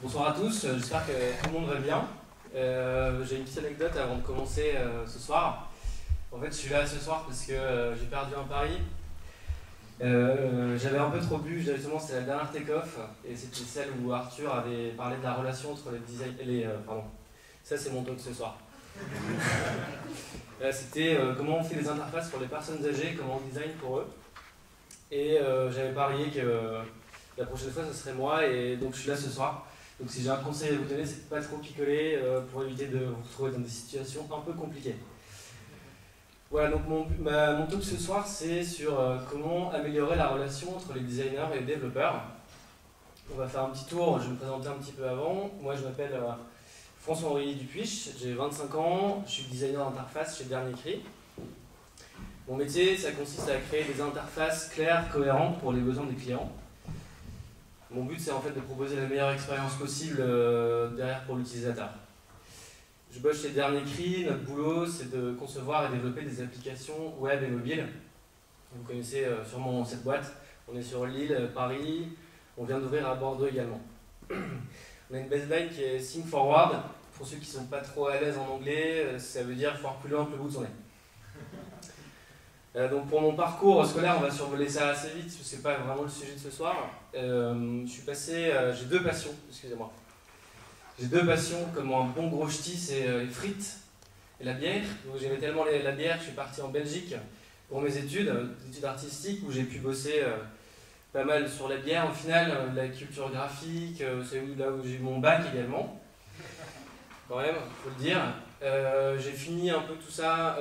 Bonsoir à tous, j'espère que tout le monde va bien. J'ai une petite anecdote avant de commencer ce soir. En fait, je suis là ce soir parce que j'ai perdu un pari. J'avais un peu trop bu, justement, c'était la dernière take-off, et c'était celle où Arthur avait parlé de la relation entre les design... pardon, ça c'est mon talk ce soir. C'était comment on fait les interfaces pour les personnes âgées, comment on design pour eux. Et j'avais parié que la prochaine fois ce serait moi, et donc je suis là ce soir. Donc si j'ai un conseil à vous donner, c'est de ne pas trop picoler pour éviter de vous retrouver dans des situations un peu compliquées. Voilà, donc mon talk ce soir, c'est sur comment améliorer la relation entre les designers et les développeurs. On va faire un petit tour, je vais me présenter un petit peu avant. Moi, je m'appelle François-Henri Dupuich, j'ai 25 ans, je suis designer d'interface chez Dernier Cri. Mon métier, ça consiste à créer des interfaces claires, cohérentes pour les besoins des clients. Mon but, c'est en fait de proposer la meilleure expérience possible derrière pour l'utilisateur. Je bosse chez Dernier Cri, notre boulot, c'est de concevoir et développer des applications web et mobiles. Vous connaissez sûrement cette boîte. On est sur Lille, Paris, on vient d'ouvrir à Bordeaux également. On a une baseline qui est Think Forward. Pour ceux qui ne sont pas trop à l'aise en anglais, ça veut dire voir plus loin que le bout de son nez. Donc pour mon parcours scolaire, on va survoler ça assez vite, parce que ce n'est pas vraiment le sujet de ce soir. J'ai deux passions, excusez-moi. J'ai deux passions, comme un bon gros ch'ti, c'est les frites et la bière. Donc j'aimais tellement la bière que je suis parti en Belgique pour mes études artistiques, où j'ai pu bosser pas mal sur la bière. Au final, la culture graphique, c'est là où j'ai eu mon bac également. Quand même, il faut le dire. J'ai fini un peu tout ça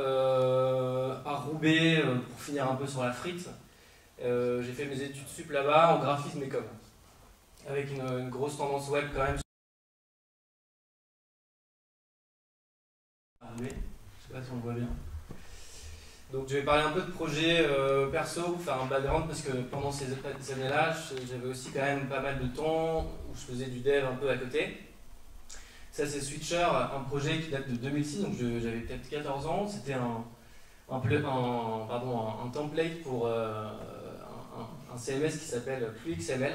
à Roubaix pour finir un peu sur la frite. J'ai fait mes études sup là-bas en graphisme et com. Avec une grosse tendance web quand même. Je sais pas si on le voit bien. Donc je vais parler un peu de projet perso, faire un background parce que pendant ces années-là, j'avais aussi quand même pas mal de temps où je faisais du dev un peu à côté. Ça c'est Switcher, un projet qui date de 2006, donc j'avais peut-être 14 ans. C'était un template pour un CMS qui s'appelle PluxML.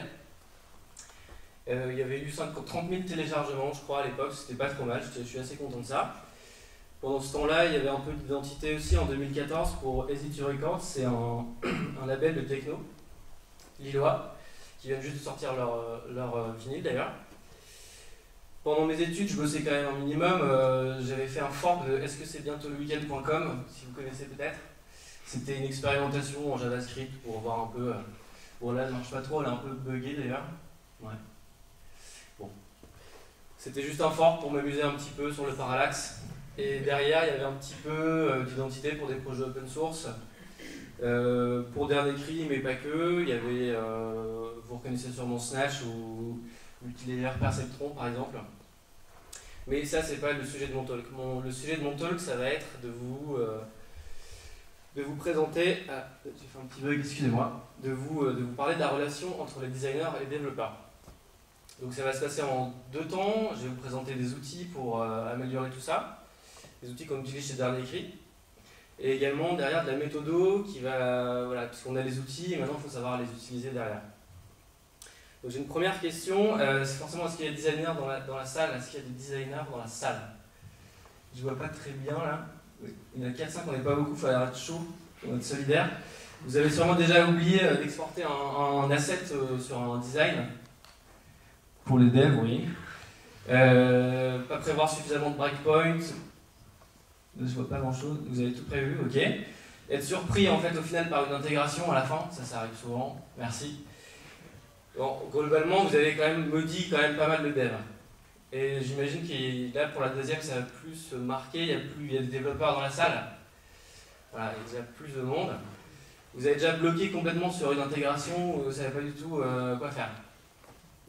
Il y avait eu 30 000 téléchargements, je crois, à l'époque, c'était pas trop mal, je suis assez content de ça. Pendant ce temps-là, il y avait un peu d'identité aussi en 2014 pour Easy2 Records, c'est un label de techno lillois qui viennent juste de sortir leur vinyle d'ailleurs. Pendant mes études, je bossais quand même un minimum. J'avais fait un fork de est-ce que c'est bientôt le weekend.com, si vous connaissez peut-être. C'était une expérimentation en JavaScript pour voir un peu. Bon, là, elle marche pas trop, elle est un peu buggée d'ailleurs. Ouais. Bon. C'était juste un fork pour m'amuser un petit peu sur le parallaxe. Et derrière, il y avait un petit peu d'identité pour des projets open source. Pour Dernier Cri, mais pas que. Il y avait, vous reconnaissez sûrement Snatch ou l'utilisateur Perceptron par exemple. Mais ça, c'est pas le sujet de mon talk. Le sujet de mon talk, ça va être de vous présenter. Ah, j'ai fait un petit bug, excusez-moi. De vous parler de la relation entre les designers et les développeurs. Donc ça va se passer en deux temps. Je vais vous présenter des outils pour améliorer tout ça. Des outils qu'on utilise chez Dernier Cri. Et également derrière de la méthodo qui va. Voilà, puisqu'on a les outils et maintenant il faut savoir les utiliser derrière. Donc j'ai une première question, c'est forcément est-ce qu'il y a des designers dans la salle? Est-ce qu'il y a des designers dans la salle? Je vois pas très bien là. Oui. Il y en a 4-5, on n'est pas beaucoup, il faut être chaud pour être solidaire. Vous avez sûrement déjà oublié d'exporter un asset sur un design. Pour les devs, oui. Pas prévoir suffisamment de breakpoints. Je vois pas grand chose, vous avez tout prévu, ok. Être surpris en fait au final par une intégration à la fin, ça arrive souvent, merci. Bon, globalement, vous avez quand même maudit quand même pas mal de devs. Et j'imagine que là, pour la deuxième, ça va plus marquer, il y a des développeurs dans la salle. Voilà, il y a déjà plus de monde. Vous avez déjà bloqué complètement sur une intégration où vous ne savez pas du tout quoi faire.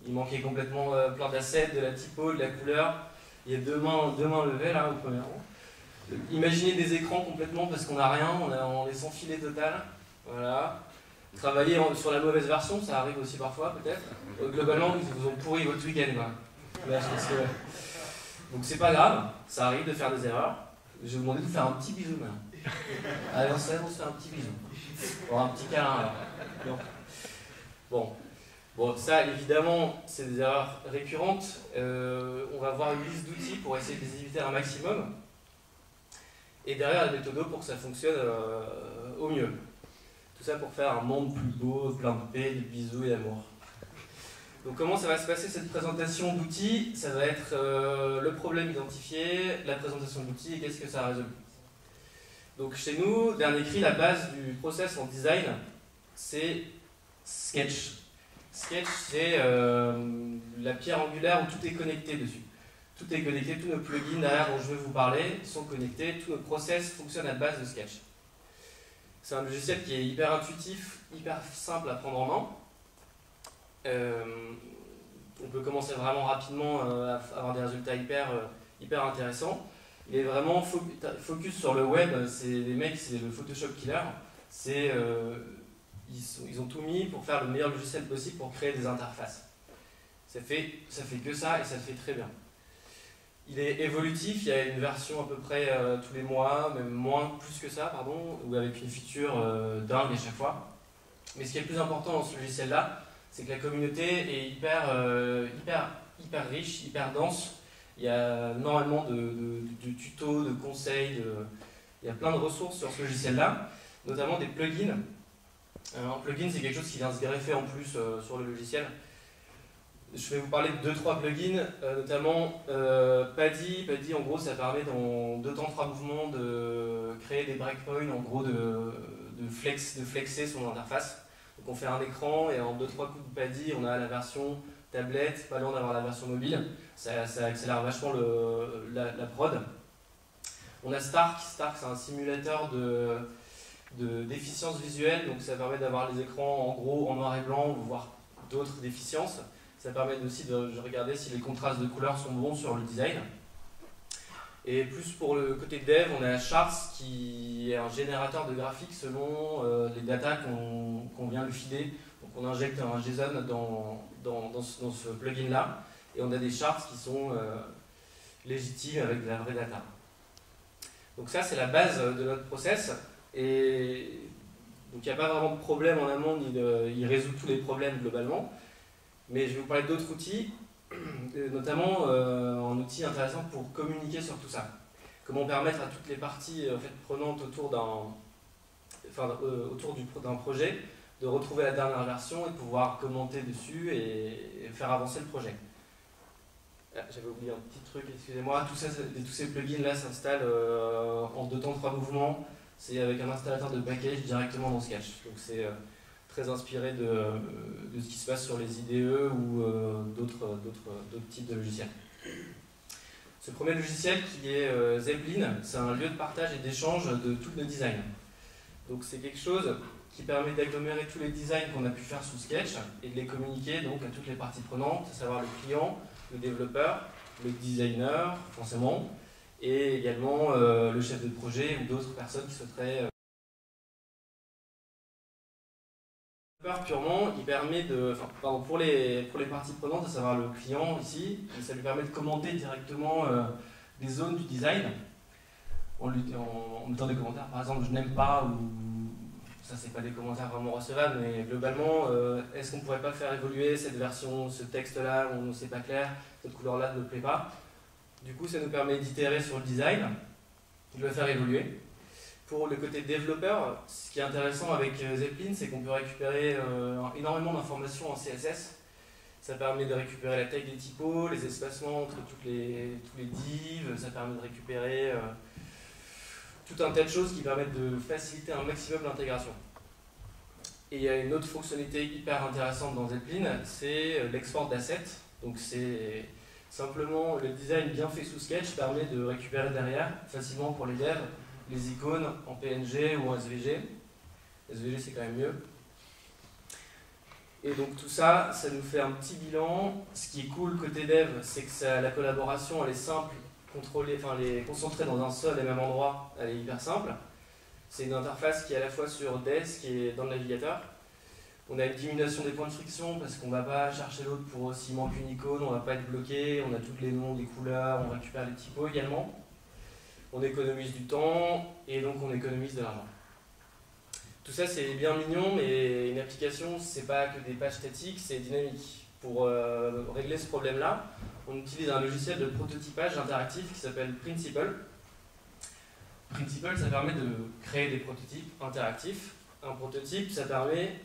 Il manquait complètement plein d'assets, de la typo, de la couleur. Il y a deux mains levées là, au premier rang. Imaginez des écrans complètement parce qu'on n'a rien, on est sans filet total. Voilà. Travailler sur la mauvaise version, ça arrive aussi parfois peut-être. Globalement, ils vous ont pourri votre week-end. Donc c'est pas grave, ça arrive de faire des erreurs. Je vais vous demander de faire un petit bisou maintenant. Allez, on se fait un petit bisou. Bon, un petit câlin alors. Bon. Bon, ça, évidemment, c'est des erreurs récurrentes. On va voir une liste d'outils pour essayer de les éviter un maximum. Et derrière, la méthode pour que ça fonctionne au mieux. Tout ça pour faire un monde plus beau, plein de paix, de bisous et d'amour. Donc comment ça va se passer cette présentation d'outils? Ça va être le problème identifié, la présentation d'outils et qu'est-ce que ça résout. Donc chez nous, dernier cri, la base du process en design, c'est Sketch. Sketch, c'est la pierre angulaire où tout est connecté dessus. Tout est connecté, tous nos plugins derrière dont je vais vous parler sont connectés, tous nos process fonctionnent à base de Sketch. C'est un logiciel qui est hyper intuitif, hyper simple à prendre en main. On peut commencer vraiment rapidement à avoir des résultats hyper intéressants. Il est vraiment focus sur le web, c'est les mecs, c'est le Photoshop killer. Ils ont tout mis pour faire le meilleur logiciel possible pour créer des interfaces. Ça fait que ça et ça le fait très bien. Il est évolutif, il y a une version à peu près tous les mois, même plus que ça, pardon, ou avec une feature dingue à chaque fois. Mais ce qui est le plus important dans ce logiciel-là, c'est que la communauté est hyper riche, hyper dense. Il y a énormément de tutos, de conseils, il y a plein de ressources sur ce logiciel-là, notamment des plugins. Un plugin, c'est quelque chose qui vient se greffer en plus sur le logiciel. Je vais vous parler de 2-3 plugins, notamment Paddy. Paddy, en gros, ça permet dans 2 temps 3 mouvements de créer des breakpoints, en gros de flexer son interface. Donc on fait un écran et en 2-3 coups de Paddy, on a la version tablette, pas loin d'avoir la version mobile. Ça accélère vachement la prod. On a Stark. Stark, c'est un simulateur d'efficience visuelle, donc ça permet d'avoir les écrans en gros en noir et blanc, voire d'autres déficiences. Ça permet aussi de regarder si les contrastes de couleurs sont bons sur le design. Et plus pour le côté dev, on a Charts qui est un générateur de graphiques selon les datas qu'on vient lui filer. Donc on injecte un JSON dans ce plugin-là et on a des charts qui sont légitimes avec de la vraie data. Donc ça, c'est la base de notre process. Et donc il n'y a pas vraiment de problème en amont, il résout tous les problèmes globalement. Mais je vais vous parler d'autres outils, notamment un outil intéressant pour communiquer sur tout ça. Comment permettre à toutes les parties prenantes autour d'un projet de retrouver la dernière version et de pouvoir commenter dessus et faire avancer le projet. J'avais oublié un petit truc, excusez-moi. Tous ces plugins-là s'installent en 2 temps 3 mouvements. C'est avec un installateur de package directement dans Sketch. Donc c'est très inspiré de ce qui se passe sur les IDE ou d'autres types de logiciels. Ce premier logiciel qui est Zeppelin, c'est un lieu de partage et d'échange de tous nos designs. Donc c'est quelque chose qui permet d'agglomérer tous les designs qu'on a pu faire sous Sketch et de les communiquer donc à toutes les parties prenantes, à savoir le client, le développeur, le designer, forcément, et également le chef de projet ou d'autres personnes qui souhaiteraient. Purement, il permet pour les parties prenantes, à savoir le client ici, ça lui permet de commenter directement des zones du design en mettant des commentaires, par exemple je n'aime pas, ou ça c'est pas des commentaires vraiment recevables, mais globalement est-ce qu'on pourrait pas faire évoluer cette version, ce texte là, on c'est pas clair, cette couleur là ne me plaît pas. Du coup ça nous permet d'itérer sur le design, de le faire évoluer. Pour le côté développeur, ce qui est intéressant avec Zeppelin, c'est qu'on peut récupérer énormément d'informations en CSS. Ça permet de récupérer la taille des typos, les espacements entre tous les divs, ça permet de récupérer tout un tas de choses qui permettent de faciliter un maximum l'intégration. Et il y a une autre fonctionnalité hyper intéressante dans Zeppelin, c'est l'export d'assets. Donc c'est simplement le design bien fait sous Sketch permet de récupérer derrière facilement pour les devs les icônes en PNG ou en SVG. SVG c'est quand même mieux. Et donc tout ça, ça nous fait un petit bilan. Ce qui est cool côté dev, c'est que la collaboration elle est simple, les concentrer dans un seul et même endroit, elle est hyper simple. C'est une interface qui est à la fois sur Desk et dans le navigateur. On a une diminution des points de friction parce qu'on ne va pas chercher l'autre pour s'il manque une icône, on ne va pas être bloqué, on a tous les noms des couleurs, on récupère les typos également. On économise du temps et donc on économise de l'argent. Tout ça c'est bien mignon, mais une application c'est pas que des pages statiques, c'est dynamique. Pour régler ce problème-là, on utilise un logiciel de prototypage interactif qui s'appelle Principle. Principle, ça permet de créer des prototypes interactifs. Un prototype, ça permet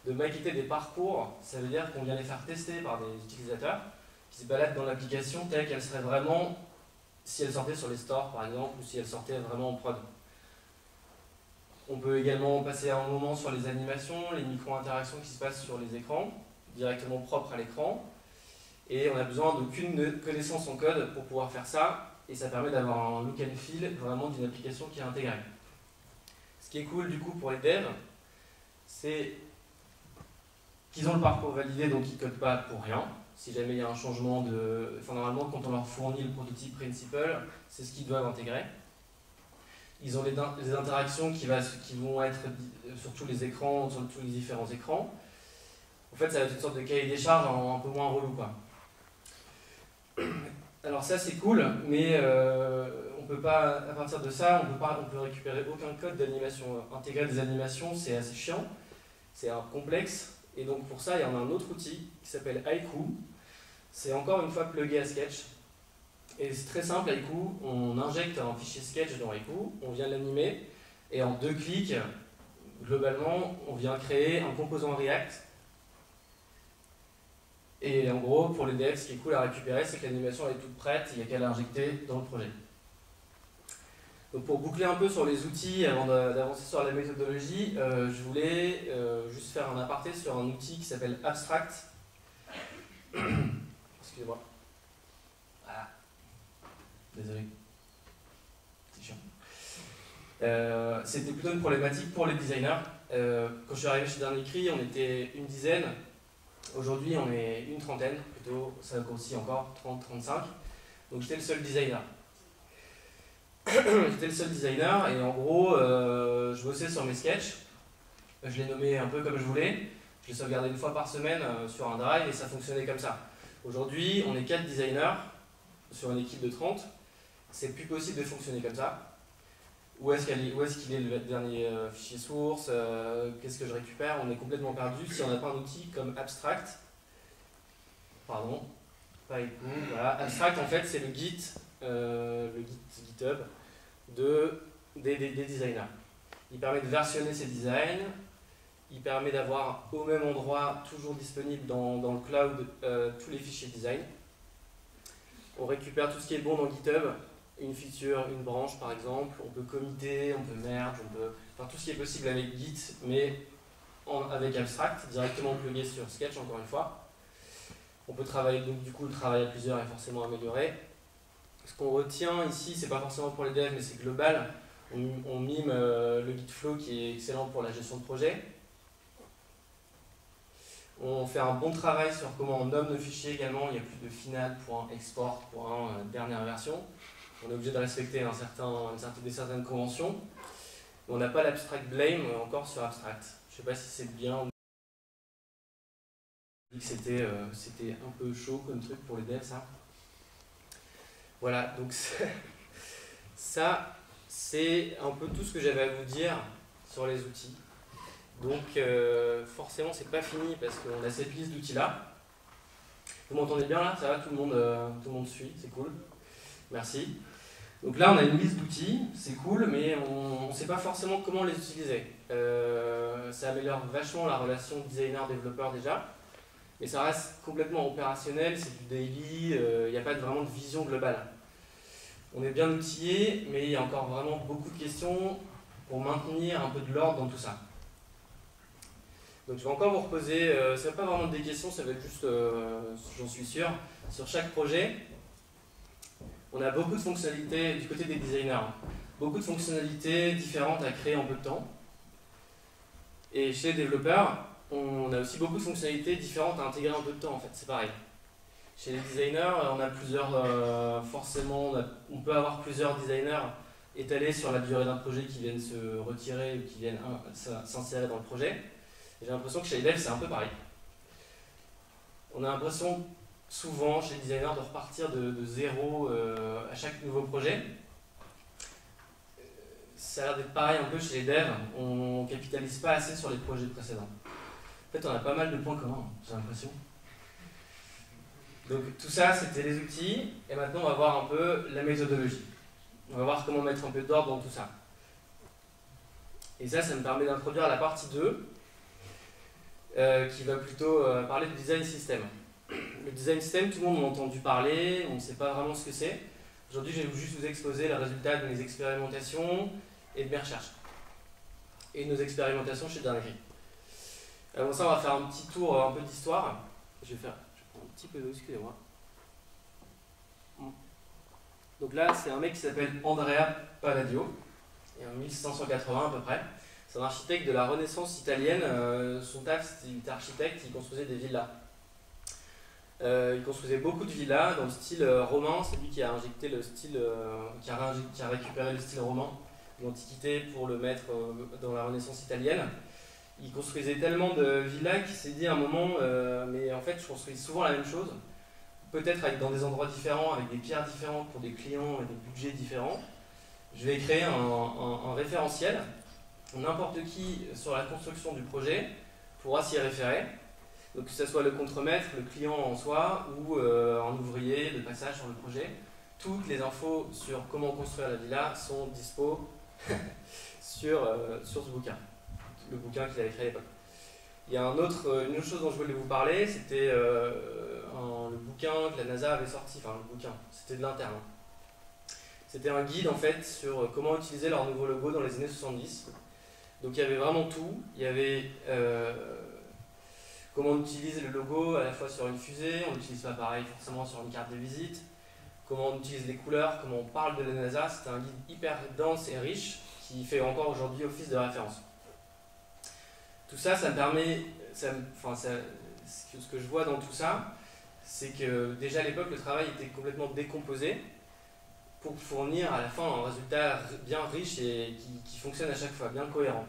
de maqueter des parcours, ça veut dire qu'on vient les faire tester par des utilisateurs qui se baladent dans l'application telle qu'elle serait vraiment si elle sortait sur les stores par exemple, ou si elle sortait vraiment en prod. On peut également passer un moment sur les animations, les micro-interactions qui se passent sur les écrans, directement propres à l'écran. Et on n'a besoin d'aucune connaissance en code pour pouvoir faire ça, et ça permet d'avoir un look and feel vraiment d'une application qui est intégrée. Ce qui est cool du coup pour les devs, c'est qu'ils ont le parcours validé, donc ils ne codent pas pour rien. Si jamais il y a un changement de... Enfin, normalement, quand on leur fournit le prototype Principle, c'est ce qu'ils doivent intégrer. Ils ont les interactions qui vont être sur tous les écrans, sur tous les différents écrans. En fait, ça va être une sorte de cahier des charges un peu moins relou, quoi. Alors ça, c'est cool, mais on peut pas, à partir de ça, on peut récupérer aucun code d'animation. Intégrer des animations, c'est assez chiant, c'est complexe. Et donc pour ça, il y en a un autre outil qui s'appelle Haiku. C'est encore une fois plugué à Sketch. Et c'est très simple, Haiku, on injecte un fichier Sketch dans Haiku, on vient l'animer, et en 2 clics, globalement, on vient créer un composant React. Et en gros, pour les devs, ce qui est cool à récupérer, c'est que l'animation est toute prête, il n'y a qu'à l'injecter dans le projet. Donc pour boucler un peu sur les outils, avant d'avancer sur la méthodologie, je voulais juste faire un aparté sur un outil qui s'appelle Abstract. Excusez-moi. Ah. Désolé. C'est chiant. C'était plutôt une problématique pour les designers. Quand je suis arrivé chez Dernier Cri, on était une dizaine. Aujourd'hui, on est une trentaine, plutôt, ça grossit encore, 30-35. Donc j'étais le seul designer. J'étais le seul designer et en gros, je bossais sur mes sketchs. Je les nommais un peu comme je voulais. Je les sauvegardais une fois par semaine sur un drive et ça fonctionnait comme ça. Aujourd'hui, on est 4 designers sur une équipe de 30. C'est plus possible de fonctionner comme ça. Où est-ce qu'il est le dernier fichier source? Qu'est-ce que je récupère? On est complètement perdu si on n'a pas un outil comme Abstract. Pardon, pas Haiku, voilà. Abstract, en fait, c'est le GitHub des designers. Il permet de versionner ses designs. Il permet d'avoir au même endroit, toujours disponible dans le cloud, tous les fichiers design. On récupère tout ce qui est bon dans GitHub. Une feature, une branche par exemple, on peut committer, on peut merge, on peut faire tout ce qui est possible avec Git, mais avec Abstract, directement plugué sur Sketch encore une fois. On peut travailler, donc du coup le travail à plusieurs est forcément amélioré. Ce qu'on retient ici, c'est pas forcément pour les devs, mais c'est global. On mime le Git Flow qui est excellent pour la gestion de projet. On fait un bon travail sur comment on nomme nos fichiers également, il n'y a plus de final, point, export, point, dernière version. On est obligé de respecter certaines conventions. On n'a pas l'abstract blame encore sur Abstract. Je ne sais pas si c'est bien. C'était un peu chaud comme truc pour les devs, ça. Voilà, donc ça, c'est un peu tout ce que j'avais à vous dire sur les outils. Donc forcément, c'est pas fini parce qu'on a cette liste d'outils là. Vous m'entendez bien là? Ça va, tout le monde suit, c'est cool. Merci. Donc là, on a une liste d'outils, c'est cool, mais on ne sait pas forcément comment les utiliser. Ça améliore vachement la relation designer-développeur déjà, mais ça reste complètement opérationnel, c'est du daily, il n'y a pas vraiment de vision globale. On est bien outillé, mais il y a encore vraiment beaucoup de questions pour maintenir un peu de l'ordre dans tout ça. Donc je vais encore vous reposer, ce n'est pas vraiment des questions, ça va être juste, j'en suis sûr, sur chaque projet. On a beaucoup de fonctionnalités du côté des designers, beaucoup de fonctionnalités différentes à créer en peu de temps. Et chez les développeurs, on a aussi beaucoup de fonctionnalités différentes à intégrer en peu de temps, en fait, c'est pareil. Chez les designers, on a plusieurs, forcément, on peut avoir plusieurs designers étalés sur la durée d'un projet qui viennent se retirer ou qui viennent s'insérer dans le projet. J'ai l'impression que chez les devs, c'est un peu pareil. On a l'impression souvent chez les designers de repartir de zéro à chaque nouveau projet. ça a l'air d'être pareil un peu chez les devs, on capitalise pas assez sur les projets précédents. En fait, on a pas mal de points communs, j'ai l'impression. Donc tout ça, c'était les outils, et maintenant on va voir un peu la méthodologie. On va voir comment mettre un peu d'ordre dans tout ça. Et ça me permet d'introduire la partie 2, qui va plutôt parler du design system. Le design system, tout le monde en a entendu parler, on ne sait pas vraiment ce que c'est. Aujourd'hui, je vais juste vous exposer les résultats de mes expérimentations et de mes recherches. Et de nos expérimentations chez Dynagri. Avant ça, on va faire un petit tour, un peu d'histoire. Je prends un petit peu d'eau, excusez-moi. Donc là, c'est un mec qui s'appelle Andrea Palladio, et en 1580 à peu près. C'est un architecte de la Renaissance italienne. Son taf, c'était qu'il était architecte, il construisait des villas. Il construisait beaucoup de villas dans le style romain. C'est lui qui a injecté le style, qui a récupéré le style romain de l'Antiquité pour le mettre dans la Renaissance italienne. Il construisait tellement de villas qu'il s'est dit à un moment, mais en fait, je construis souvent la même chose, peut-être dans des endroits différents, avec des pierres différentes pour des clients et des budgets différents. Je vais créer un référentiel. N'importe qui sur la construction du projet pourra s'y référer. Donc que ce soit le contremaître, le client en soi ou un ouvrier de passage sur le projet. Toutes les infos sur comment construire la villa sont dispo sur ce bouquin, le bouquin qu'il avait créé à l'époque. Il y a une autre chose dont je voulais vous parler, c'était le bouquin que la NASA avait sorti, enfin le bouquin, c'était de l'interne. C'était un guide en fait sur comment utiliser leur nouveau logo dans les années 70. Donc il y avait vraiment tout, il y avait comment on utilise le logo à la fois sur une fusée, on l'utilise pas pareil forcément sur une carte de visite, comment on utilise les couleurs, comment on parle de la NASA. C'était un guide hyper dense et riche qui fait encore aujourd'hui office de référence. Tout ça, ça me permet, ce que je vois dans tout ça, c'est que déjà à l'époque le travail était complètement décomposé pour fournir à la fin un résultat bien riche et qui fonctionne à chaque fois, bien cohérent.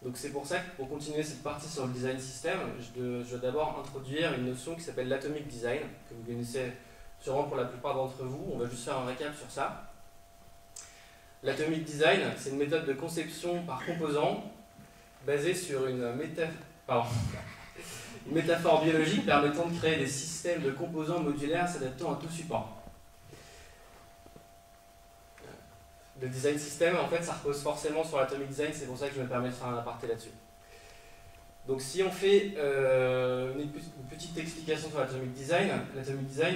Donc c'est pour ça que pour continuer cette partie sur le design system, je dois d'abord introduire une notion qui s'appelle l'atomic design, que vous connaissez sûrement pour la plupart d'entre vous. On va juste faire un récap sur ça. L'atomic design, c'est une méthode de conception par composant basée sur une métaphore biologique permettant de créer des systèmes de composants modulaires s'adaptant à tout support. Le design system, en fait, ça repose forcément sur l'atomic design, c'est pour ça que je me permets de faire un aparté là-dessus. Donc si on fait une petite explication sur l'atomic design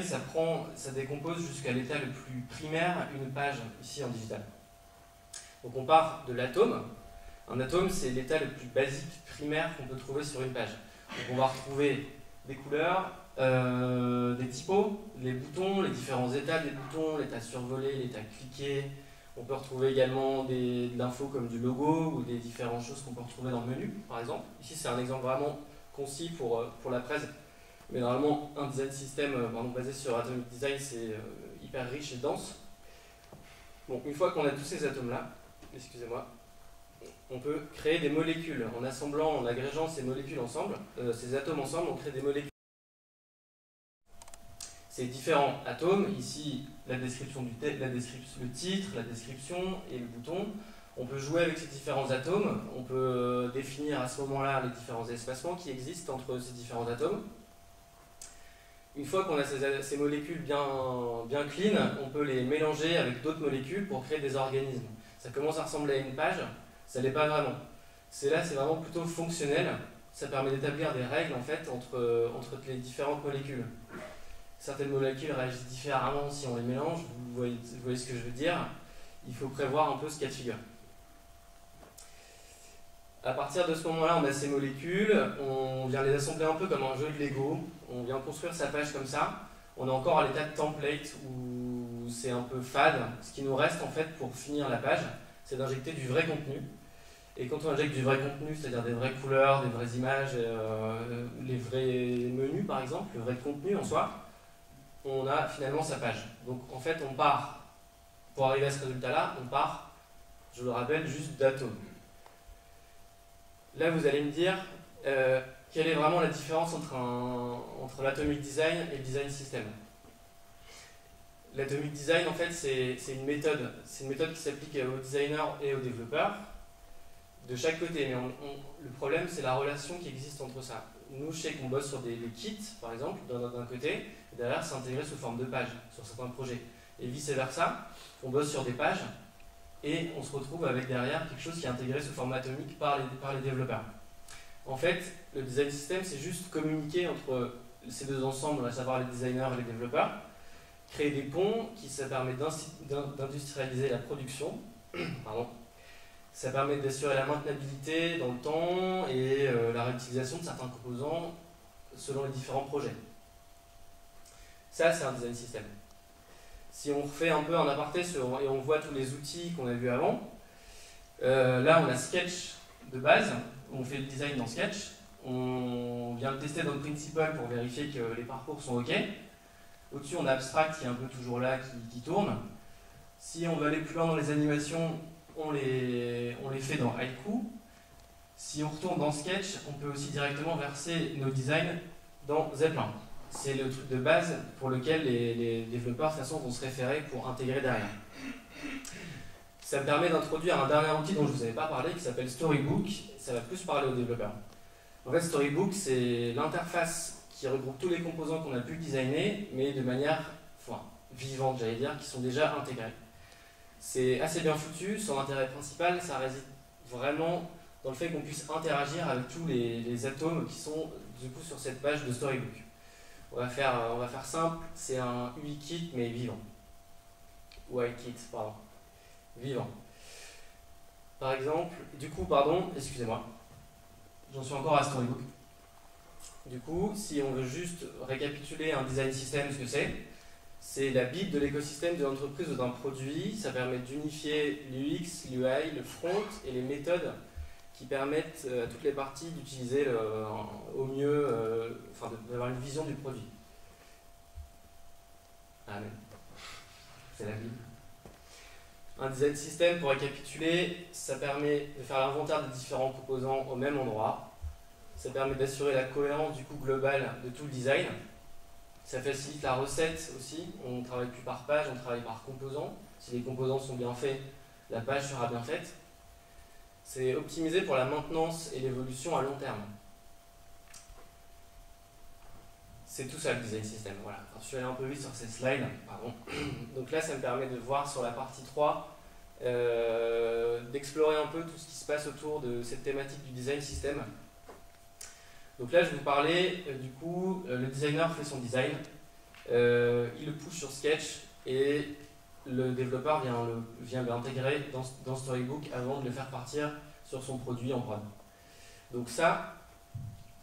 ça décompose jusqu'à l'état le plus primaire une page, ici en digital. Donc on part de l'atome. Un atome, c'est l'état le plus basique, primaire qu'on peut trouver sur une page. Donc on va retrouver des couleurs, des typos, les boutons, les différents états des boutons, l'état survolé, l'état cliqué. On peut retrouver également de l'info comme du logo ou des différentes choses qu'on peut retrouver dans le menu, par exemple. Ici, c'est un exemple vraiment concis pour la presse. Mais normalement, un design system basé sur Atomic Design, c'est hyper riche et dense. Bon, une fois qu'on a tous ces atomes-là, excusez-moi, on peut créer des molécules. En assemblant, en agrégeant ces molécules ensemble, ces atomes ensemble, on crée des molécules. Ces différents atomes, ici la description le titre, la description et le bouton. On peut jouer avec ces différents atomes, on peut définir à ce moment-là les différents espacements qui existent entre ces différents atomes. Une fois qu'on a ces molécules bien clean, on peut les mélanger avec d'autres molécules pour créer des organismes. Ça commence à ressembler à une page, ça ne l'est pas vraiment. C'est vraiment plutôt fonctionnel, ça permet d'établir des règles en fait entre les différentes molécules. Certaines molécules réagissent différemment si on les mélange, vous voyez ce que je veux dire. Il faut prévoir un peu ce cas de figure. À partir de ce moment-là, on a ces molécules, on vient les assembler un peu comme un jeu de Lego, on vient construire sa page comme ça. On est encore à l'état de template où c'est un peu fade. Ce qui nous reste en fait pour finir la page, c'est d'injecter du vrai contenu. Et quand on injecte du vrai contenu, c'est-à-dire des vraies couleurs, des vraies images, les vrais menus par exemple, le vrai contenu en soi, on a finalement sa page. Donc en fait, on part, pour arriver à ce résultat-là, on part, je le rappelle, juste d'atomes. Là, vous allez me dire quelle est vraiment la différence entre l'atomic design et le design system. l'Atomic Design, en fait, c'est une méthode qui s'applique aux designers et aux développeurs de chaque côté. Mais le problème, c'est la relation qui existe entre ça. Nous, je sais qu'on bosse sur des kits, par exemple, d'un côté, et derrière, c'est intégré sous forme de pages sur certains projets. Et vice-versa, on bosse sur des pages, et on se retrouve avec derrière quelque chose qui est intégré sous forme atomique par les développeurs. En fait, le design system, c'est juste communiquer entre ces deux ensembles, à savoir les designers et les développeurs, créer des ponts ça permet d'industrialiser la production, pardon. Ça permet d'assurer la maintenabilité dans le temps et la réutilisation de certains composants selon les différents projets. Ça, c'est un design system. Si on refait un peu un aparté et on voit tous les outils qu'on a vus avant, là on a Sketch de base, on fait le design dans Sketch, on vient le tester dans le Principal pour vérifier que les parcours sont OK. Au-dessus on a Abstract qui est un peu toujours là, qui tourne. Si on veut aller plus loin dans les animations, on les fait dans Haiku. Si on retourne dans Sketch, on peut aussi directement verser nos designs dans Zeppelin. C'est le truc de base pour lequel les développeurs de toute façon vont se référer pour intégrer derrière. Ça me permet d'introduire un dernier outil dont je ne vous avais pas parlé qui s'appelle Storybook. Ça va plus parler aux développeurs. En fait, Storybook, c'est l'interface qui regroupe tous les composants qu'on a pu designer, mais de manière vivante, j'allais dire, qui sont déjà intégrés. C'est assez bien foutu. Son intérêt principal, ça réside vraiment dans le fait qu'on puisse interagir avec tous les atomes qui sont du coup sur cette page de Storybook. On va faire simple, c'est un UI-kit mais vivant. UI-kit, pardon. Vivant. Par exemple, excusez-moi, j'en suis encore à Storybook. Du coup, si on veut juste récapituler un design system, ce que c'est la Bible de l'écosystème de l'entreprise ou d'un produit. Ça permet d'unifier l'UX, l'UI, le front et les méthodes qui permettent à toutes les parties d'utiliser au mieux, d'avoir une vision du produit. Amen. C'est la Bible. Un design system, pour récapituler, ça permet de faire l'inventaire des différents composants au même endroit. Ça permet d'assurer la cohérence du coup global de tout le design. Ça facilite la recette aussi. On ne travaille plus par page, on travaille par composant. Si les composants sont bien faits, la page sera bien faite. C'est optimisé pour la maintenance et l'évolution à long terme. C'est tout ça le design system. Voilà. Alors, je suis allé un peu vite sur cette slide. Pardon. Donc là, ça me permet de voir sur la partie 3, d'explorer un peu tout ce qui se passe autour de cette thématique du design system. Donc là, je vais vous parler, du coup, le designer fait son design, il le push sur Sketch et le développeur vient l'intégrer dans Storybook avant de le faire partir sur son produit en prod. Donc ça,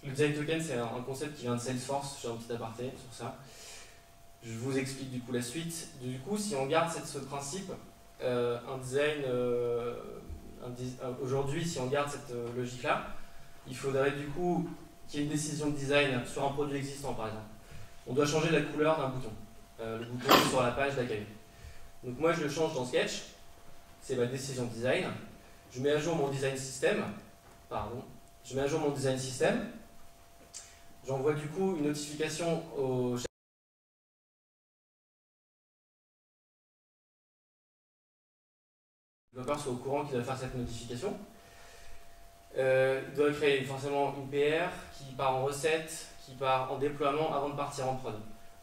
le design token, c'est un concept qui vient de Salesforce, j'ai un petit aparté sur ça. Je vous explique du coup la suite. Du coup, si on garde ce principe, aujourd'hui, si on garde cette logique-là, il faudrait du coup qu'il y ait une décision de design sur un produit existant, par exemple. On doit changer la couleur d'un bouton, le bouton sur la page d'accueil. Donc moi, je le change dans Sketch, c'est ma décision de design. Je mets à jour mon design system, j'envoie du coup une notification au développeur soit au courant qu'il doit faire cette notification. Il doit créer forcément une PR qui part en recette, qui part en déploiement avant de partir en prod.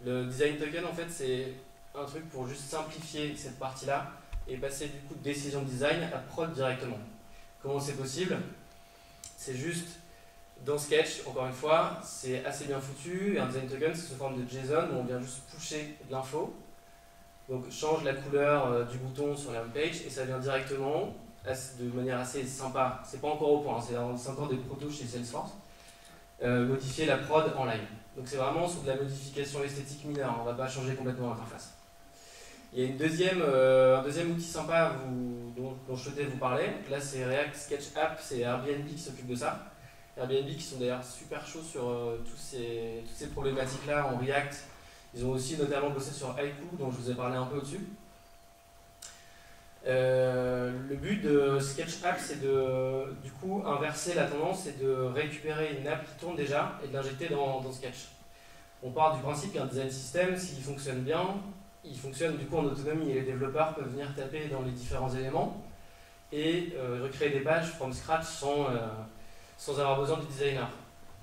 Le design token, en fait, c'est un truc pour juste simplifier cette partie-là et passer du coup de décision de design à prod directement. Comment c'est possible? C'est juste dans Sketch, encore une fois, c'est assez bien foutu. Un design token, c'est sous forme de JSON où on vient juste pusher de l'info. Donc change la couleur du bouton sur la home page et ça vient directement de manière assez sympa. C'est pas encore au point, c'est encore des protos chez Salesforce. Modifier la prod en live. Donc c'est vraiment sur de la modification esthétique mineure, on ne va pas changer complètement l'interface. Il y a un deuxième outil sympa dont je souhaitais vous parler. Là c'est React Sketch App, c'est Airbnb qui s'occupe de ça. Airbnb qui sont d'ailleurs super chauds sur toutes ces problématiques-là en React. Ils ont aussi notamment bossé sur Haiku, dont je vous ai parlé un peu au-dessus. Le but de Sketch App, c'est de du coup inverser la tendance et de récupérer une app qui tourne déjà et de l'injecter dans Sketch. On part du principe qu'un design system, s'il fonctionne bien, il fonctionne du coup en autonomie et les développeurs peuvent venir taper dans les différents éléments et recréer des pages from scratch sans avoir besoin du designer.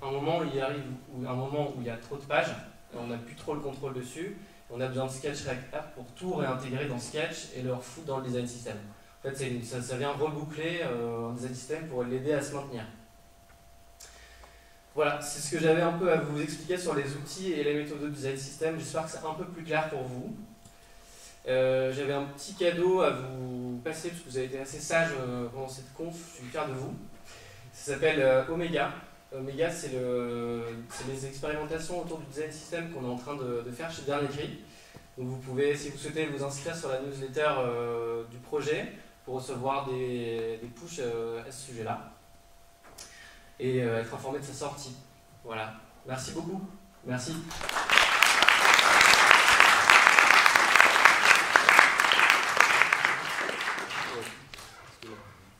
Un moment où il arrive, ou un moment où il y a trop de pages, on n'a plus trop le contrôle dessus, on a besoin de Sketch React App pour tout réintégrer dans Sketch et le refoutre dans le design system. En fait, ça vient reboucler un design system pour l'aider à se maintenir. Voilà, c'est ce que j'avais un peu à vous expliquer sur les outils et les méthodes de design system. J'espère que c'est un peu plus clair pour vous. J'avais un petit cadeau à vous passer parce que vous avez été assez sage pendant cette conf, je suis fier de vous. Ça s'appelle Omega. Omega, c'est les expérimentations autour du design system qu'on est en train de faire chez Dernier Cri. Donc vous pouvez, si vous souhaitez, vous inscrire sur la newsletter du projet pour recevoir des pushs à ce sujet-là et être informé de sa sortie. Voilà. Merci beaucoup. Merci.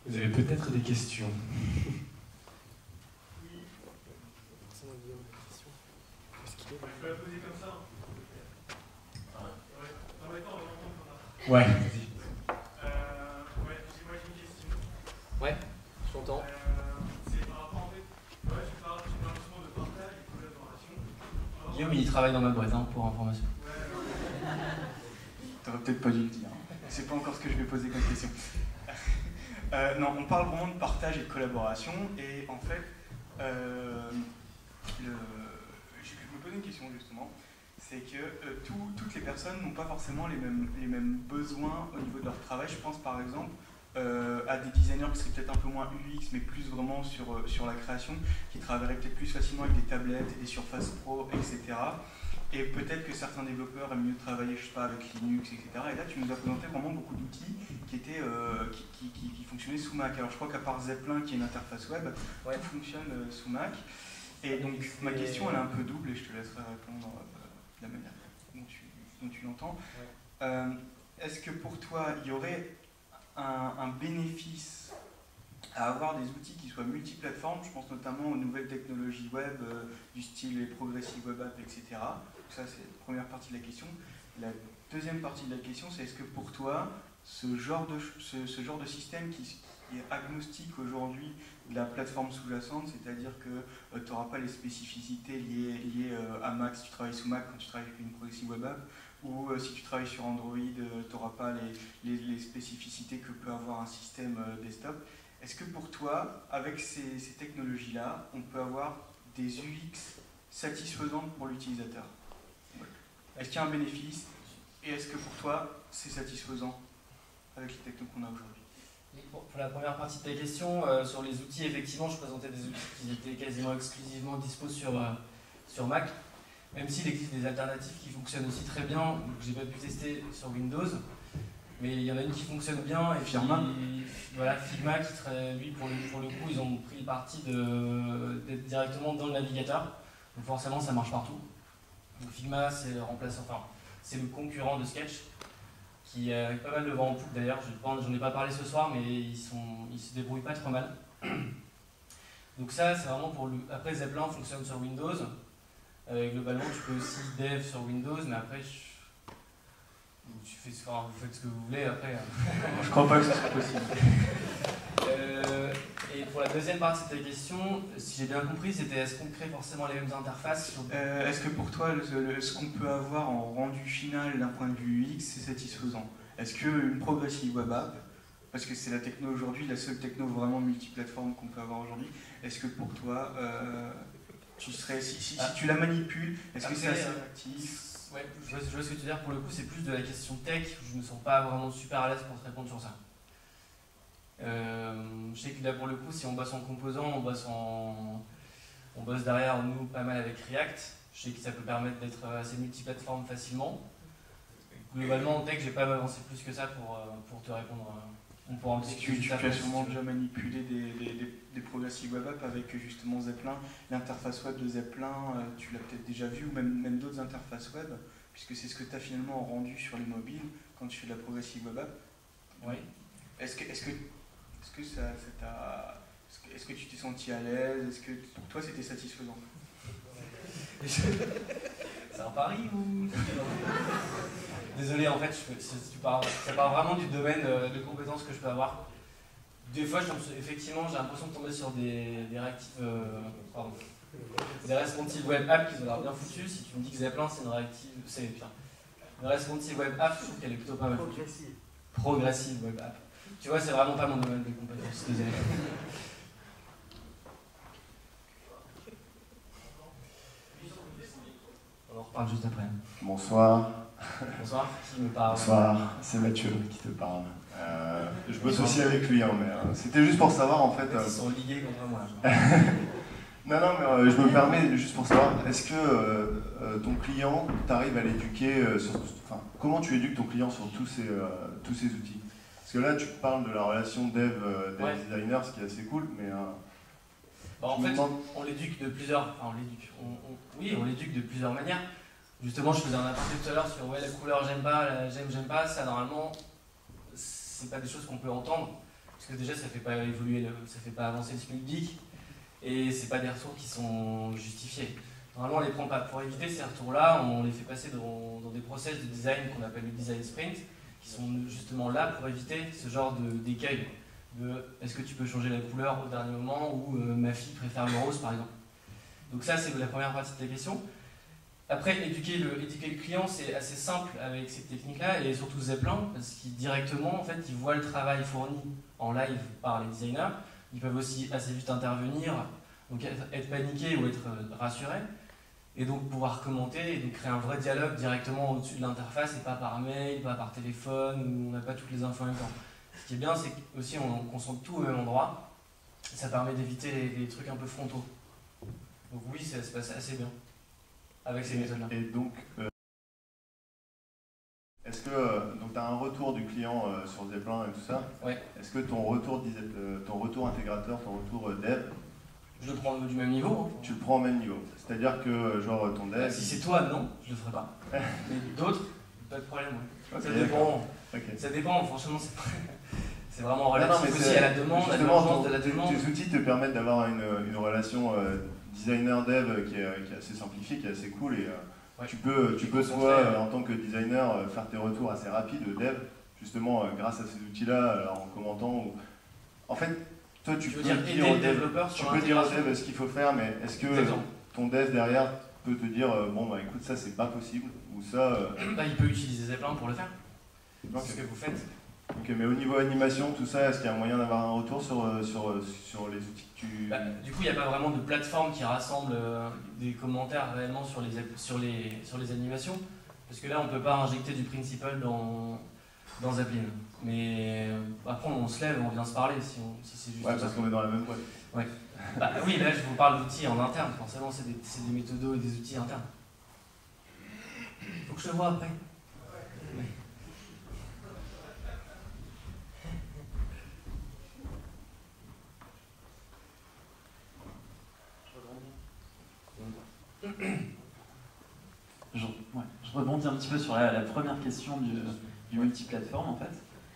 Vous avez peut-être des questions. Je peux la poser comme ça. Ouais. Ouais, moi j'ai une question. Ouais, je t'entends. C'est par rapport en fait. Ouais, je parle justement de partage et de collaboration. Guillaume, il travaille dans ma boîte, hein, pour information. Ouais. T'aurais peut-être pas dû le dire. C'est pas encore ce que je vais poser comme question. Non, on parle vraiment de partage et de collaboration. Et en fait, je me posais une question justement. C'est que toutes les personnes n'ont pas forcément les mêmes besoins au niveau de leur travail. Je pense par exemple à des designers qui seraient peut-être un peu moins UX, mais plus vraiment sur la création, qui travailleraient peut-être plus facilement avec des tablettes et des surfaces pro, etc. Et peut-être que certains développeurs aiment mieux travailler, je sais pas, avec Linux, etc. Et là, tu nous as présenté vraiment beaucoup d'outils qui fonctionnaient sous Mac. Alors, je crois qu'à part Zeppelin, qui est une interface web, Ouais. tout fonctionne sous Mac. Et donc, ma question, elle est un peu double, et je te laisserai répondre de la manière dont tu l'entends. Ouais. Est-ce que pour toi, il y aurait un bénéfice à avoir des outils qui soient multiplateformes? Je pense notamment aux nouvelles technologies web, du style les progressive web app, etc. Donc ça, c'est la première partie de la question. La deuxième partie de la question, c'est est-ce que pour toi, ce genre de système qui est agnostique aujourd'hui de la plateforme sous-jacente, c'est-à-dire que tu n'auras pas les spécificités liées à Mac si tu travailles sous Mac quand tu travailles avec une progressive web app, ou si tu travailles sur Android, tu n'auras pas les spécificités que peut avoir un système desktop. Est-ce que pour toi, avec ces technologies-là, on peut avoir des UX satisfaisantes pour l'utilisateur? Est-ce qu'il y a un bénéfice? Et est-ce que pour toi, c'est satisfaisant avec les technos qu'on a aujourd'hui? Pour la première partie de ta question, sur les outils, effectivement, je présentais des outils qui étaient quasiment exclusivement dispo sur Mac, même s'il existe des alternatives qui fonctionnent aussi très bien, que j'ai pas pu tester sur Windows, mais il y en a une qui fonctionne bien, et Figma. Voilà, Figma, lui, pour le coup, ils ont pris le parti d'être directement dans le navigateur, donc forcément, ça marche partout. Donc Figma, c'est le remplaçant, enfin, c'est le concurrent de Sketch, qui a pas mal de vent en poupe d'ailleurs, j'en ai pas parlé ce soir, mais ils se débrouillent pas trop mal. Donc ça, c'est vraiment pour après Zeppelin fonctionne sur Windows, globalement tu peux aussi dev sur Windows, mais après vous faites ce que vous voulez après. Je crois pas que ce soit possible. Et pour la deuxième partie de ta question, si j'ai bien compris, c'était est-ce qu'on crée forcément les mêmes interfaces Est-ce que pour toi, ce qu'on peut avoir en rendu final d'un point de vue UX, c'est satisfaisant? Est-ce qu'une progressive web app, parce que c'est la techno aujourd'hui, la seule techno vraiment multiplateforme qu'on peut avoir aujourd'hui, est-ce que pour toi, tu serais, si tu la manipules, est-ce que c'est assez actif? Ouais, je vois ce que tu veux dire. Pour le coup, c'est plus de la question tech. Je ne me sens pas vraiment super à l'aise pour te répondre sur ça. Je sais que là, pour le coup, si on bosse en composant, on bosse derrière, nous, pas mal avec React. Je sais que ça peut permettre d'être assez multiplateforme facilement. Globalement, en tech, je vais pas m'avancer plus que ça pour te répondre. On pourra en discuter. Tu as sûrement déjà manipulé des progressive web app avec justement Zeppelin. L'interface web de Zeppelin, tu l'as peut-être déjà vu, ou même d'autres interfaces web, puisque c'est ce que tu as finalement rendu sur les mobiles quand tu fais de la progressive web app. Oui. Est-ce que tu t'es senti à l'aise? Est-ce que pour toi c'était satisfaisant? C'est un pari ou... Désolé, en fait, ça part vraiment du domaine de compétences que je peux avoir. Des fois, effectivement, j'ai l'impression de tomber sur des réactives, des responsive web apps qui ont l'air bien foutues. Si tu me dis que Zeppelin, c'est une responsive web app, je trouve qu'elle est plutôt pas mal foutue. Progressive web app. Tu vois, c'est vraiment pas mon domaine de compétences. Désolé. On en reparle juste après. Bonsoir. Bonsoir, qui me parle? Bonsoir, c'est Mathieu qui te parle. Je bosse aussi avec lui, hein, mais c'était juste pour savoir en fait. Ils sont ligués contre moi. Non, mais je me permets juste pour savoir, est-ce que ton client, tu arrives à l'éduquer enfin, comment tu éduques ton client sur tous ces outils? Parce que là, tu parles de la relation dev-designer, ce qui est assez cool, mais. En fait, on l'éduque de plusieurs. Enfin, on l'éduque de plusieurs manières. Justement, je faisais un aparté tout à l'heure sur la couleur j'aime pas, ça normalement, c'est pas des choses qu'on peut entendre, parce que déjà ça fait pas évoluer, ça fait pas avancer le public, et c'est pas des retours qui sont justifiés. Normalement, on les prend pas. Pour éviter ces retours-là, on les fait passer dans des process de design qu'on appelle le design sprint, qui sont justement là pour éviter ce genre d'écueil. Est-ce que tu peux changer la couleur au dernier moment, ou ma fille préfère le rose par exemple. Donc ça, c'est la première partie de la question. Après, éduquer le client, c'est assez simple avec ces techniques-là, et surtout Zeppelin, parce qu'ils directement, en fait, ils voient le travail fourni en live par les designers. Ils peuvent aussi assez vite intervenir, donc être paniqués ou être rassurés, et donc pouvoir commenter, et donc créer un vrai dialogue directement au-dessus de l'interface, et pas par mail, pas par téléphone, où on n'a pas toutes les infos en même temps. Ce qui est bien, c'est qu'aussi on concentre tout au même endroit, et ça permet d'éviter les trucs un peu frontaux. Donc oui, ça se passe assez bien avec ces méthodes-là. Et donc, est-ce que tu as un retour du client sur Zeppelin et tout ça? Ouais. Est-ce que ton retour intégrateur, ton retour dev, je le prends du même niveau. Hein. Tu le prends au même niveau. C'est-à-dire que genre ton dev. Si c'est toi, non, je le ferai pas. Mais d'autres, pas de problème. Ouais. Okay, ça dépend. Okay. Ça dépend. Franchement, c'est vraiment relatif aussi à la demande, à l'urgence de la demande. Tes outils te permettent d'avoir une relation designer-dev qui est assez simplifiée, qui est assez cool, et tu peux toi, en tant que designer, faire tes retours assez rapides de dev, justement grâce à ces outils-là, en commentant. En fait, toi tu peux dire au dev ce qu'il faut faire, mais est-ce que ton dev derrière peut te dire bon bah écoute, ça c'est pas possible, ou ça. Il peut utiliser Zeppelin pour le faire. C'est ce que vous faites. Ok, mais au niveau animation, tout ça, est-ce qu'il y a moyen d'avoir un retour sur les outils que tu... Du coup, il n'y a pas vraiment de plateforme qui rassemble des commentaires réellement sur les animations, parce que là, on ne peut pas injecter du principal dans Zeppelin. Mais après, on se lève, on vient se parler si c'est juste. Ouais, parce qu'on est dans la même boîte. Ouais. Oui, là, je vous parle d'outils en interne, forcément, c'est des méthodos et des outils internes. Faut que je le vois après. Oui. Je rebondis un petit peu sur la première question du multiplateforme en fait.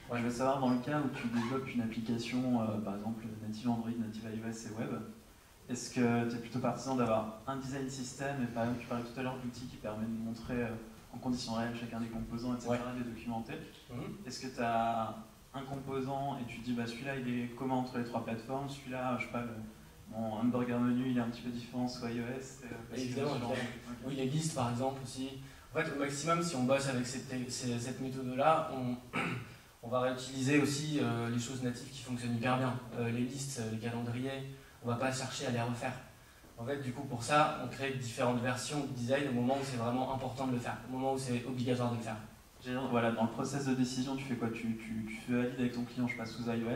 Ouais. Je veux savoir, dans le cas où tu développes une application, par exemple native Android, native iOS et web, est-ce que tu es plutôt partisan d'avoir un design system, et par exemple tu parlais tout à l'heure d'outils qui permet de montrer en conditions réelles chacun des composants, etc., de les documenter. Est-ce que tu as un composant et tu dis bah, celui-là il est commun entre les trois plateformes, celui-là, je sais pas, mon hamburger menu il est un petit peu différent, soit iOS. Évidemment, oui, les listes par exemple aussi. En fait, au maximum, si on bosse avec cette méthode-là, on va réutiliser aussi les choses natives qui fonctionnent hyper bien. Les listes, les calendriers, on ne va pas chercher à les refaire. En fait, du coup, pour ça, on crée différentes versions de design au moment où c'est vraiment important de le faire, au moment où c'est obligatoire de le faire. Voilà, dans le process de décision, tu fais quoi? Tu fais valider avec ton client, je passe sous iOS,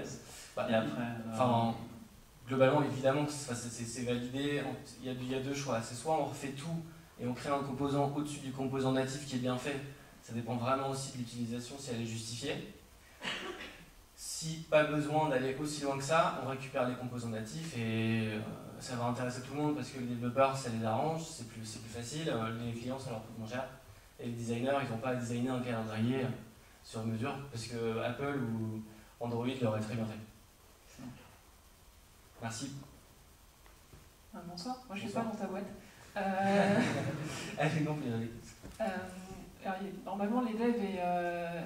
et après... Globalement, évidemment, c'est validé. Il y a deux choix. C'est soit on refait tout et on crée un composant au-dessus du composant natif qui est bien fait. Ça dépend vraiment aussi de l'utilisation, si elle est justifiée. Si pas besoin d'aller aussi loin que ça, on récupère les composants natifs et ça va intéresser tout le monde parce que les développeurs, ça les arrange, c'est plus facile. Les clients, ça leur coûte moins cher. Et les designers, ils n'ont pas à designer un calendrier sur mesure parce que Apple ou Android l'auraient très bien fait. Merci. Bonsoir, moi je ne suis pas dans ta boîte. Allez, non, mais Normalement, les devs et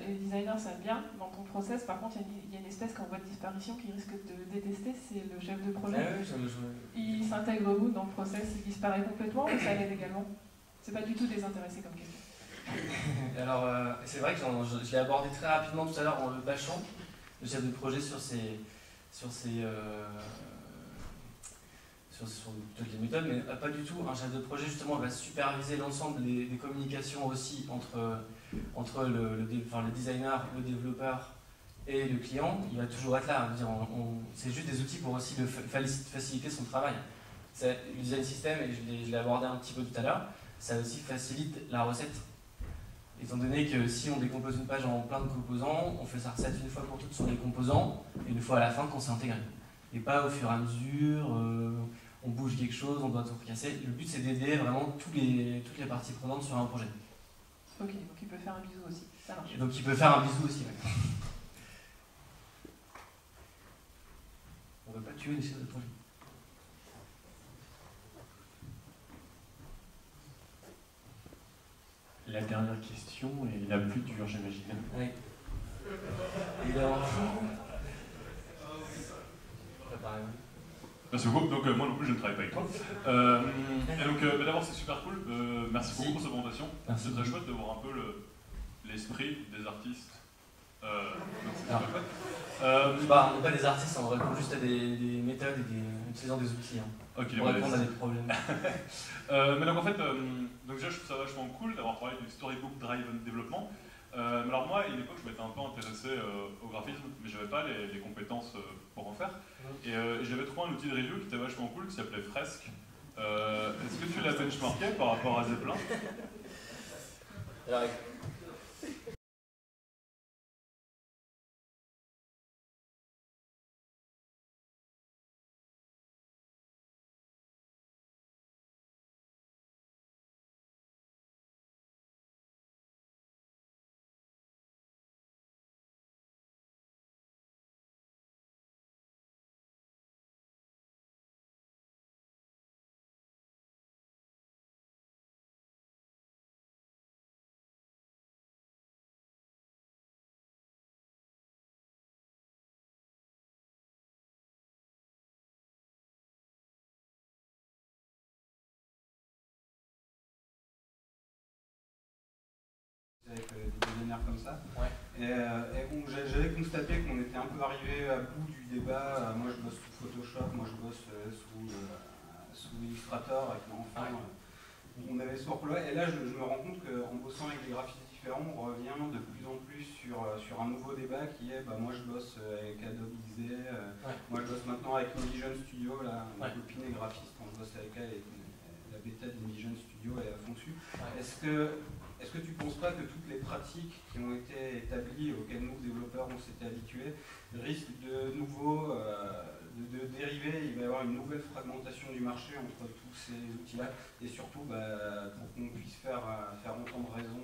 les designers savent bien dans ton process. Par contre, il y a une espèce qu'en voie de disparition qui risque de détester, c'est le chef de projet. Il s'intègre où dans le process? Il disparaît complètement ou ça l'aide également? C'est pas du tout désintéressé comme question. Alors, c'est vrai que je l'ai abordé très rapidement tout à l'heure en le bâchant, le chef de projet sur toutes les méthodes, mais pas du tout. Un chef de projet, justement, va superviser l'ensemble des communications aussi entre le designer, le développeur et le client. Il va toujours être là. C'est juste des outils pour aussi faciliter son travail. Le design system, et je l'ai abordé un petit peu tout à l'heure, ça aussi facilite la recette. Étant donné que si on décompose une page en plein de composants, on fait sa recette une fois pour toutes sur les composants, et une fois à la fin quand c'est intégré. Et pas au fur et à mesure, on bouge quelque chose, on doit tout recasser. Le but c'est d'aider vraiment toutes les parties prenantes sur un projet. Ok, donc il peut faire un bisou aussi, ça marche. Et donc il peut faire un bisou aussi. Ouais. On ne veut pas tuer les chefs de projet. La dernière question est la plus dure, j'imagine. Oui. Évidemment. Préparez-vous. Merci beaucoup. Donc moi non plus je ne travaille pas avec toi. Et donc d'abord c'est super cool. Merci beaucoup pour cette présentation. C'est très chouette de voir un peu l'esprit des artistes. C'est très chouette. On n'est pas des artistes, on répond juste à des méthodes et utilisant des outils. Okay, pour répondre à des problèmes. Mais donc en fait, donc déjà je trouve ça vachement cool d'avoir parlé du storybook driven développement. Mais alors moi, à une époque, je m'étais un peu intéressé au graphisme, mais je n'avais pas les compétences pour en faire. Et j'avais trouvé un outil de review qui était vachement cool, qui s'appelait Fresque. Est-ce que tu l'as benchmarké par rapport à Zeppelin? Alors, avec des designers comme ça. Ouais. Et j'avais constaté qu'on était un peu arrivé à bout du débat. Moi je bosse sous Photoshop, moi je bosse sous Illustrator, avec enfin, on avait ce rapport-là. Et là je me rends compte qu'en bossant avec des graphistes différents, on revient de plus en plus sur un nouveau débat qui est moi je bosse avec Adobe XD, moi je bosse maintenant avec InVision Studio, là, ma copine est graphiste, quand je bosse avec elle, la bêta d'InVision Studio est à fond dessus. Est-ce que tu ne penses pas que toutes les pratiques qui ont été établies, auxquelles nous, développeurs, on s'était habitués, risquent de nouveau de dériver? Il va y avoir une nouvelle fragmentation du marché entre tous ces outils-là, et surtout pour qu'on puisse faire entendre raison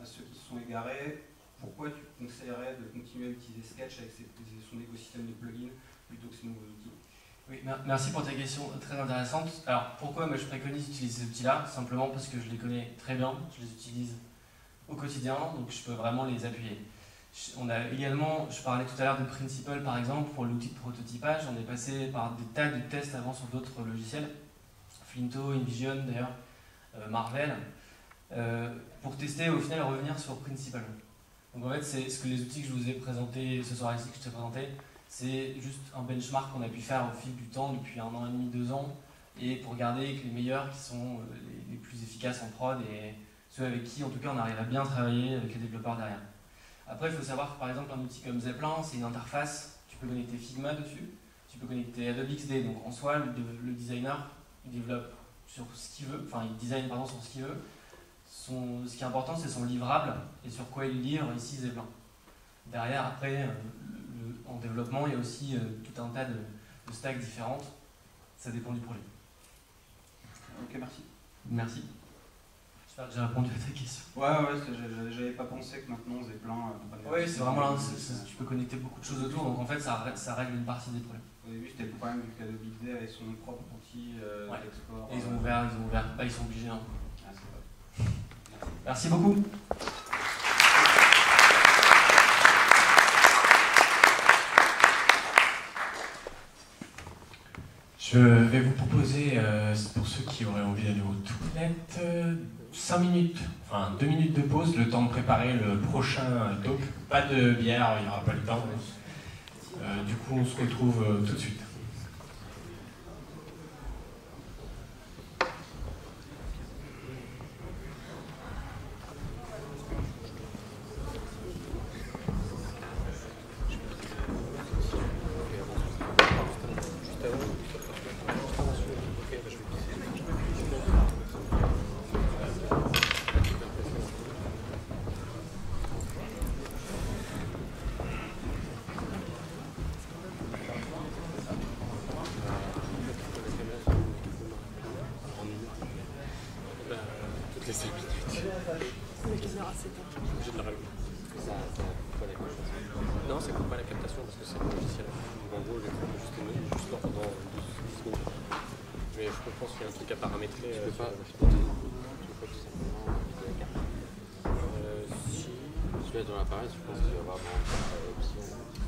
à ceux qui se sont égarés. Pourquoi tu conseillerais de continuer à utiliser Sketch avec son écosystème de plugins plutôt que ces nouveaux outils? Oui, merci pour ta question très intéressante. Alors pourquoi je préconise d'utiliser ces outils-là? Simplement parce que je les connais très bien, je les utilise au quotidien, donc je peux vraiment les appuyer. On a également, je parlais tout à l'heure de Principle par exemple, pour l'outil de prototypage, on est passé par des tas de tests avant sur d'autres logiciels, Flinto, InVision d'ailleurs, Marvel, pour tester au final revenir sur Principle. Donc en fait c'est ce que les outils que je vous ai présentés ce soir ici, que je t'ai présenté, c'est juste un benchmark qu'on a pu faire au fil du temps, depuis 1 an et demi, 2 ans, et pour regarder que les meilleurs qui sont les plus efficaces en prod et ceux avec qui en tout cas on arrive à bien travailler avec les développeurs derrière. Après il faut savoir que par exemple un outil comme Zeppelin, c'est une interface, tu peux connecter Figma dessus, tu peux connecter Adobe XD, donc en soi le designer il développe sur ce qu'il veut, enfin il design sur ce qu'il veut. Ce qui est important c'est son livrable et sur quoi il livre ici Zeppelin. Derrière après en développement, il y a aussi tout un tas de stacks différentes. Ça dépend du projet. Ok, merci. Merci. J'espère que j'ai répondu à ta question. Ouais, j'avais pas pensé que maintenant Zeppelin... Oui, c'est vraiment là, tu peux connecter beaucoup de choses autour, donc en fait ça règle une partie des problèmes. Au début c'était le problème vu qu'Adobe XD avait son propre outil d'export. Et ils ont ouvert, ils sont obligés. Hein. Ah, c'est vrai. Merci. Merci beaucoup. Je vais vous proposer, pour ceux qui auraient envie d'aller aux toilettes, 5 minutes, enfin 2 minutes de pause, le temps de préparer le prochain talk. Pas de bière, il n'y aura pas le temps. Du coup, on se retrouve tout de suite. Non, ça coupe pas la captation parce que c'est le logiciel. En gros, je coupe juste pendant 10 minutes. Mais je pense qu'il y a un truc à paramétrer. Tu peux pas tout simplement. Si tu es dans l'appareil, je pense que tu vas avoir